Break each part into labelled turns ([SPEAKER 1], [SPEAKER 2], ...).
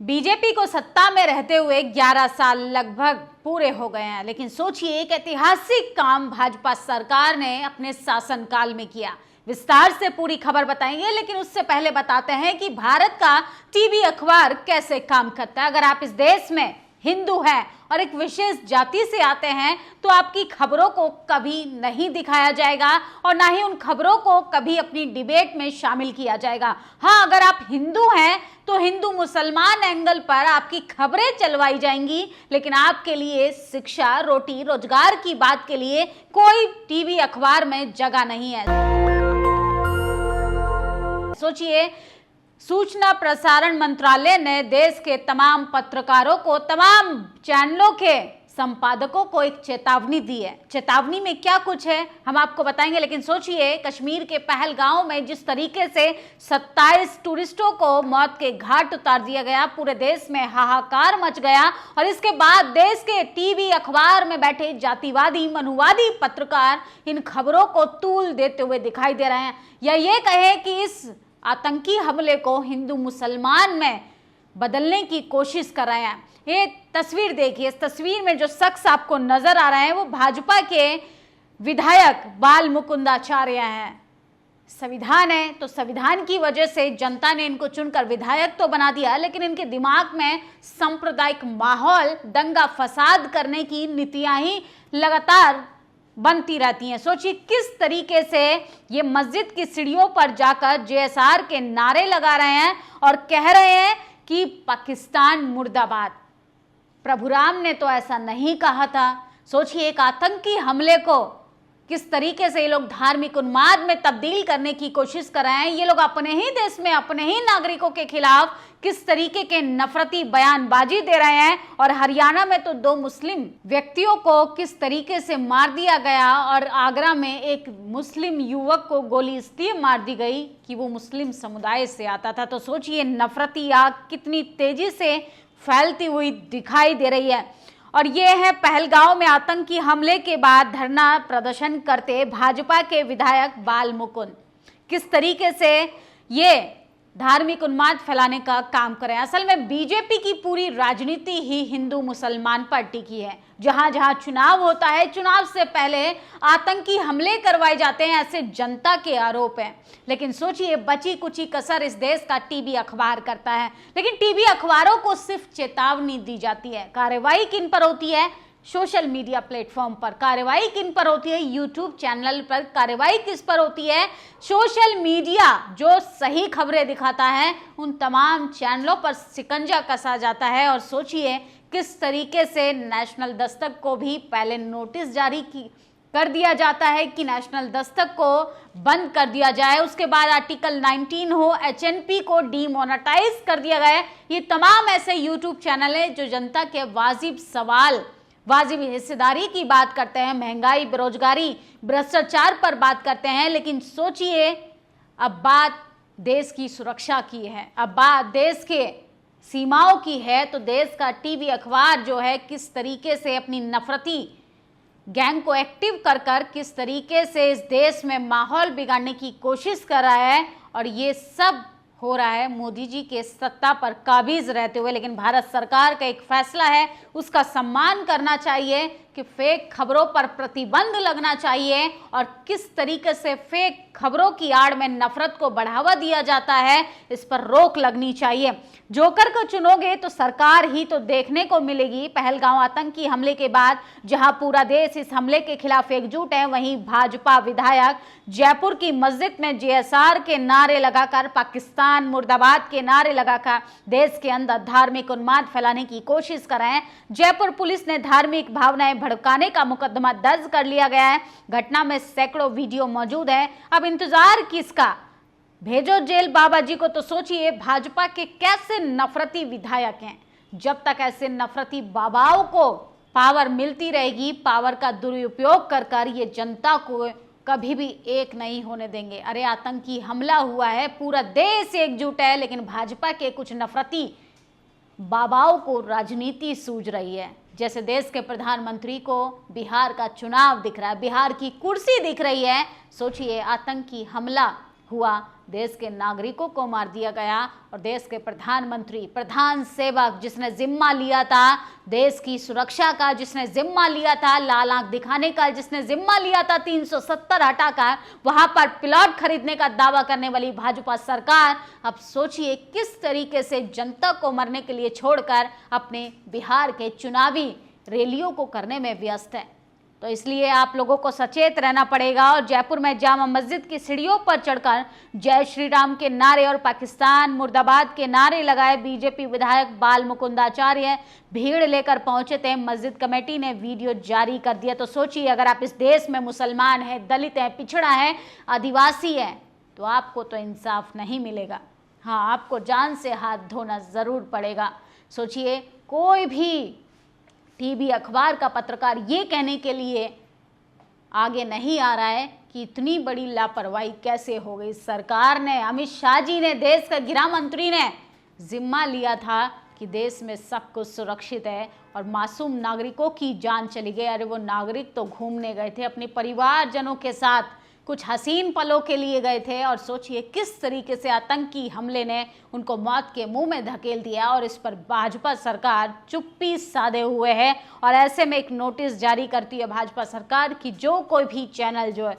[SPEAKER 1] BJP को सत्ता में रहते हुए 11 साल लगभग पूरे हो गए हैं, लेकिन सोचिए एक ऐतिहासिक काम भाजपा सरकार ने अपने शासनकाल में किया। विस्तार से पूरी खबर बताएंगे, लेकिन उससे पहले बताते हैं कि भारत का टीवी अखबार कैसे काम करता है। अगर आप इस देश में हिंदू हैं और एक विशेष जाति से आते हैं तो आपकी खबरों को कभी नहीं दिखाया जाएगा और ना ही उन खबरों को कभी अपनी डिबेट में शामिल किया जाएगा। हाँ, अगर आप हिंदू हैं तो हिंदू मुसलमान एंगल पर आपकी खबरें चलवाई जाएंगी, लेकिन आपके लिए शिक्षा, रोटी, रोजगार की बात के लिए कोई टीवी अखबार में जगह नहीं है। सोचिए, सूचना प्रसारण मंत्रालय ने देश के तमाम पत्रकारों को, तमाम चैनलों के संपादकों को एक चेतावनी दी है। चेतावनी में क्या कुछ है हम आपको बताएंगे, लेकिन सोचिए कश्मीर के पहलगांव में जिस तरीके से 27 टूरिस्टों को मौत के घाट उतार दिया गया, पूरे देश में हाहाकार मच गया और इसके बाद देश के टीवी अखबार में बैठे जातिवादी, मनुवादी पत्रकार इन खबरों को तूल देते हुए दिखाई दे रहे हैं, या ये कहें कि इस आतंकी हमले को हिंदू मुसलमान में बदलने की कोशिश कर रहे हैं। ये तस्वीर देखिए, इस तस्वीर में जो शख्स आपको नजर आ रहा है वो भाजपा के विधायक बाल मुकुंदाचार्य हैं। संविधान है तो संविधान की वजह से जनता ने इनको चुनकर विधायक तो बना दिया, लेकिन इनके दिमाग में सांप्रदायिक माहौल, दंगा फसाद करने की नीतियां ही लगातार बनती रहती हैं। सोचिए किस तरीके से ये मस्जिद की सीढ़ियों पर जाकर जेएसआर के नारे लगा रहे हैं और कह रहे हैं कि पाकिस्तान मुर्दाबाद। प्रभु राम ने तो ऐसा नहीं कहा था। सोचिए एक आतंकी हमले को किस तरीके से ये लोग धार्मिक उन्माद में तब्दील करने की कोशिश कर रहे हैं। ये लोग अपने ही देश में अपने ही नागरिकों के खिलाफ किस तरीके के नफरती बयानबाजी दे रहे हैं। और हरियाणा में तो 2 मुस्लिम व्यक्तियों को किस तरीके से मार दिया गया और आगरा में एक मुस्लिम युवक को गोली इसलिए मार दी गई कि वो मुस्लिम समुदाय से आता था। तो सोचिए नफरती आग कितनी तेजी से फैलती हुई दिखाई दे रही है। और ये है पहलगांव में आतंकी हमले के बाद धरना प्रदर्शन करते भाजपा के विधायक बाल मुकुंद किस तरीके से ये धार्मिक उन्माद फैलाने का काम करें। असल में बीजेपी की पूरी राजनीति ही हिंदू मुसलमान पर टिकी है। जहां जहां चुनाव होता है, चुनाव से पहले आतंकी हमले करवाए जाते हैं, ऐसे जनता के आरोप हैं। लेकिन सोचिए बची कुची कसर इस देश का टीवी अखबार करता है, लेकिन टीवी अखबारों को सिर्फ चेतावनी दी जाती है। कार्रवाई किन पर होती है? सोशल मीडिया प्लेटफॉर्म पर। कार्रवाई किन पर होती है? यूट्यूब चैनल पर। कार्रवाई किस पर होती है? सोशल मीडिया जो सही खबरें दिखाता है उन तमाम चैनलों पर शिकंजा कसा जाता है। और सोचिए किस तरीके से नेशनल दस्तक को भी पहले नोटिस जारी कर दिया जाता है कि नेशनल दस्तक को बंद कर दिया जाए, उसके बाद आर्टिकल 19 हो, एचएनपी को डीमोनेटाइज कर दिया गया। ये तमाम ऐसे यूट्यूब चैनल हैं जो जनता के वाजिब सवाल, वाजिब हिस्सेदारी की बात करते हैं, महंगाई, बेरोजगारी, भ्रष्टाचार पर बात करते हैं। लेकिन सोचिए अब बात देश की सुरक्षा की है, अब बात देश के सीमाओं की है, तो देश का टीवी अखबार जो है किस तरीके से अपनी नफरती गैंग को एक्टिव कर कर किस तरीके से इस देश में माहौल बिगाड़ने की कोशिश कर रहा है। और ये सब हो रहा है मोदी जी के सत्ता पर काबिज रहते हुए। लेकिन भारत सरकार का एक फैसला है, उसका सम्मान करना चाहिए कि फेक खबरों पर प्रतिबंध लगना चाहिए और किस तरीके से फेक खबरों की आड़ में नफरत को बढ़ावा दिया जाता है, इस पर रोक लगनी चाहिए। जोकर को चुनोगे तो सरकार ही तो देखने को मिलेगी। पहलगांव आतंकी हमले के बाद जहां पूरा देश इस हमले के खिलाफ एकजुट है, वहीं भाजपा विधायक जयपुर की मस्जिद में जेएसआर के नारे लगाकर, पाकिस्तान मुर्दाबाद के नारे लगाकर देश के अंदर धार्मिक उन्माद फैलाने की कोशिश कर रहे हैं। जयपुर पुलिस ने धार्मिक भावनाएं भड़काने का मुकदमा दर्ज कर लिया गया है। घटना में सैकड़ों वीडियो मौजूद है। अब इंतजार किसका? भेजो जेल बाबा जी को। तो सोचिए भाजपा के कैसे नफरती विधायक हैं। जब तक ऐसे नफरती बाबाओं को पावर मिलती रहेगी, पावर का दुरुपयोग कर कर ये जनता को कभी भी एक नहीं होने देंगे। अरे आतंकी हमला हुआ है, पूरा देश एकजुट है, लेकिन भाजपा के कुछ नफरती बाबाओं को राजनीति सूझ रही है। जैसे देश के प्रधानमंत्री को बिहार का चुनाव दिख रहा है, बिहार की कुर्सी दिख रही है। सोचिए आतंकी हमला हुआ, देश के नागरिकों को मार दिया गया और देश के प्रधानमंत्री, प्रधान सेवक जिसने जिम्मा लिया था देश की सुरक्षा का, जिसने जिम्मा लिया था लाल आंख दिखाने का, जिसने जिम्मा लिया था 370 हटाकर वहां पर प्लॉट खरीदने का दावा करने वाली भाजपा सरकार, अब सोचिए किस तरीके से जनता को मरने के लिए छोड़कर अपने बिहार के चुनावी रैलियों को करने में व्यस्त है। तो इसलिए आप लोगों को सचेत रहना पड़ेगा। और जयपुर में जामा मस्जिद की सीढ़ियों पर चढ़कर जय श्री राम के नारे और पाकिस्तान मुर्दाबाद के नारे लगाए बीजेपी विधायक बाल मुकुंदाचार्य भीड़ लेकर पहुंचे थे। मस्जिद कमेटी ने वीडियो जारी कर दिया। तो सोचिए, अगर आप इस देश में मुसलमान हैं, दलित हैं, पिछड़ा है, आदिवासी है, तो आपको तो इंसाफ नहीं मिलेगा। हाँ, आपको जान से हाथ धोना जरूर पड़ेगा। सोचिए, कोई भी टीवी अखबार का पत्रकार ये कहने के लिए आगे नहीं आ रहा है कि इतनी बड़ी लापरवाही कैसे हो गई। सरकार ने, अमित शाह जी ने, देश का गृह मंत्री ने जिम्मा लिया था कि देश में सब कुछ सुरक्षित है और मासूम नागरिकों की जान चली गई। अरे वो नागरिक तो घूमने गए थे, अपने परिवारजनों के साथ कुछ हसीन पलों के लिए गए थे और सोचिए किस तरीके से आतंकी हमले ने उनको मौत के मुंह में धकेल दिया। और इस पर भाजपा सरकार चुप्पी साधे हुए है और ऐसे में एक नोटिस जारी करती है भाजपा सरकार कि जो कोई भी चैनल जो है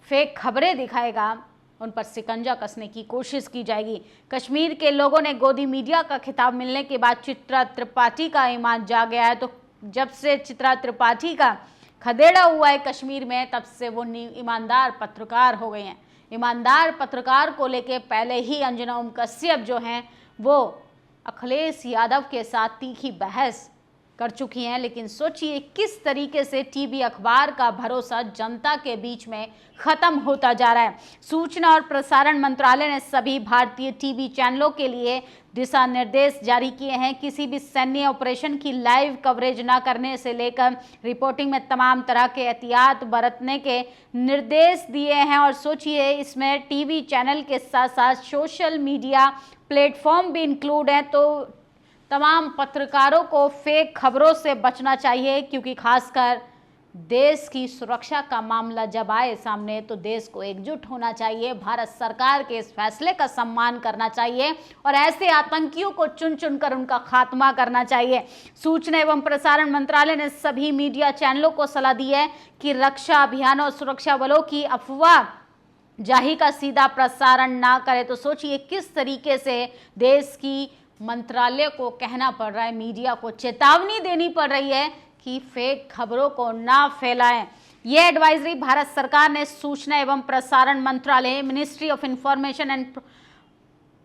[SPEAKER 1] फेक खबरें दिखाएगा उन पर शिकंजा कसने की कोशिश की जाएगी। कश्मीर के लोगों ने गोदी मीडिया का खिताब मिलने के बाद चित्रा त्रिपाठी का ईमान जाग गया है। तो जब से चित्रा त्रिपाठी का खदेड़ा हुआ है कश्मीर में, तब से वो ईमानदार पत्रकार हो गए हैं। ईमानदार पत्रकार को लेके पहले ही अंजना ओम कश्यप जो हैं वो अखिलेश यादव के साथ तीखी बहस कर चुकी हैं। लेकिन सोचिए किस तरीके से टीवी अखबार का भरोसा जनता के बीच में खत्म होता जा रहा है। सूचना और प्रसारण मंत्रालय ने सभी भारतीय टीवी चैनलों के लिए दिशा निर्देश जारी किए हैं। किसी भी सैन्य ऑपरेशन की लाइव कवरेज न करने से लेकर रिपोर्टिंग में तमाम तरह के एहतियात बरतने के निर्देश दिए हैं। और सोचिए, इसमें टीवी चैनल के साथ साथ सोशल मीडिया प्लेटफॉर्म भी इंक्लूड हैं। तो तमाम पत्रकारों को फेक खबरों से बचना चाहिए, क्योंकि खासकर देश की सुरक्षा का मामला जब आए सामने तो देश को एकजुट होना चाहिए। भारत सरकार के इस फैसले का सम्मान करना चाहिए और ऐसे आतंकियों को चुन चुनकर उनका खात्मा करना चाहिए। सूचना एवं प्रसारण मंत्रालय ने सभी मीडिया चैनलों को सलाह दी है कि रक्षा अभियान और सुरक्षा बलों की अफवाह जाही का सीधा प्रसारण ना करे। तो सोचिए किस तरीके से देश की मंत्रालय को कहना पड़ रहा है, मीडिया को चेतावनी देनी पड़ रही है कि फेक खबरों को ना फैलाएं। यह एडवाइजरी भारत सरकार ने सूचना एवं प्रसारण मंत्रालय, ministry of information and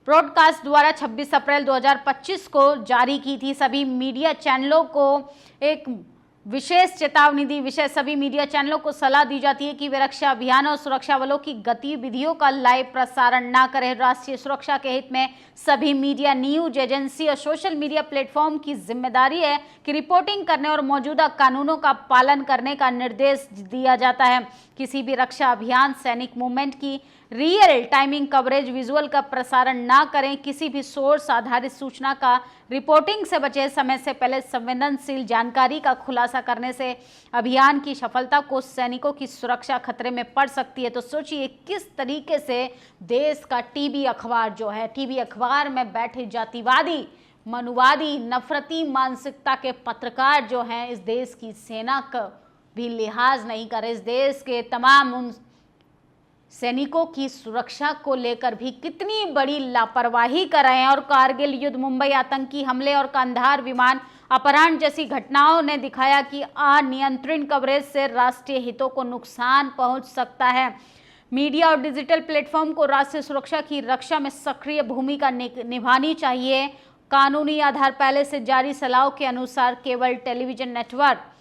[SPEAKER 1] broadcast द्वारा 26 अप्रैल 2025 को जारी की थी। सभी मीडिया चैनलों को एक विशेष चेतावनी दी। विशेष सभी मीडिया चैनलों को सलाह दी जाती है कि वे रक्षा अभियान और सुरक्षा बलों की गतिविधियों का लाइव प्रसारण ना करें। राष्ट्रीय सुरक्षा के हित में सभी मीडिया, न्यूज एजेंसी और सोशल मीडिया प्लेटफॉर्म की जिम्मेदारी है कि रिपोर्टिंग करने और मौजूदा कानूनों का पालन करने का निर्देश दिया जाता है। किसी भी रक्षा अभियान, सैनिक मूवमेंट की रियल टाइमिंग कवरेज, विजुअल का प्रसारण ना करें। किसी भी सोर्स आधारित सूचना का रिपोर्टिंग से बचे। समय से पहले संवेदनशील जानकारी का खुलासा करने से अभियान की सफलता को सैनिकों की सुरक्षा खतरे में पड़ सकती है। तो सोचिए किस तरीके से देश का टीवी अखबार जो है, टीवी अखबार में बैठे जातिवादी, मनुवादी, नफरती मानसिकता के पत्रकार जो हैं इस देश की सेना का भी लिहाज नहीं करे। इस देश के तमाम उन सैनिकों की सुरक्षा को लेकर भी कितनी बड़ी लापरवाही कर रहे हैं। और कारगिल युद्ध, मुंबई आतंकी हमले और कंधार विमान अपहरण जैसी घटनाओं ने दिखाया कि अनियंत्रित कवरेज से राष्ट्रीय हितों को नुकसान पहुंच सकता है। मीडिया और डिजिटल प्लेटफॉर्म को राष्ट्रीय सुरक्षा की रक्षा में सक्रिय भूमिका निभानी चाहिए। कानूनी आधार पहले से जारी सलाह के अनुसार केवल टेलीविजन नेटवर्क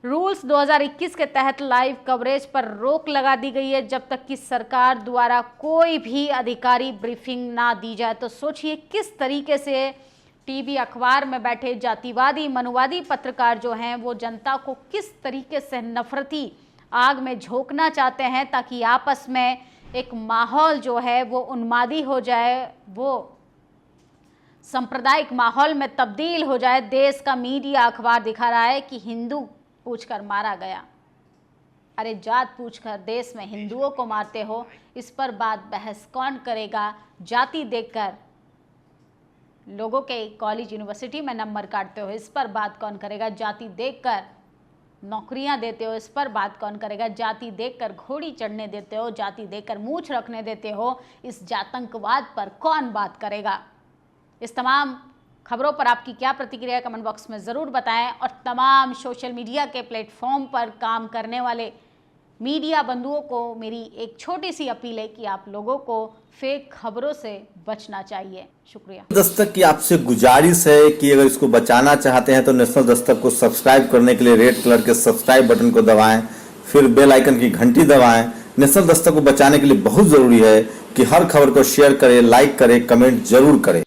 [SPEAKER 1] रूल्स 2021 के तहत लाइव कवरेज पर रोक लगा दी गई है जब तक कि सरकार द्वारा कोई भी अधिकारी ब्रीफिंग ना दी जाए। तो सोचिए किस तरीके से टीवी अखबार में बैठे जातिवादी, मनुवादी पत्रकार जो हैं वो जनता को किस तरीके से नफरती आग में झोंकना चाहते हैं ताकि आपस में एक माहौल जो है वो उन्मादी हो जाए, वो सांप्रदायिक माहौल में तब्दील हो जाए। देश का मीडिया अखबार दिखा रहा है कि हिंदू पूछकर मारा गया। अरे जात पूछकर देश में हिंदुओं को मारते हो, इस पर बात बहस कौन करेगा? जाति देखकर लोगों के कॉलेज यूनिवर्सिटी में नंबर काटते हो, इस पर बात कौन करेगा? जाति देखकर नौकरियां देते हो, इस पर बात कौन करेगा? जाति देखकर घोड़ी चढ़ने देते हो, जाति देखकर मूछ रखने देते हो, इस जातंकवाद पर कौन बात करेगा? इस तमाम खबरों पर आपकी क्या प्रतिक्रिया है कमेंट बॉक्स में ज़रूर बताएं। और तमाम सोशल मीडिया के प्लेटफॉर्म पर काम करने वाले मीडिया बंधुओं को मेरी एक छोटी सी अपील है कि आप लोगों को फेक खबरों से बचना चाहिए। शुक्रिया।
[SPEAKER 2] दस्तक की आपसे गुजारिश है कि अगर इसको बचाना चाहते हैं तो नेशनल दस्तक को सब्सक्राइब करने के लिए रेड कलर के सब्सक्राइब बटन को दबाएं, फिर बेल आइकन की घंटी दबाएं। नेशनल दस्तक को बचाने के लिए बहुत जरूरी है कि हर खबर को शेयर करें, लाइक करें, कमेंट जरूर करें।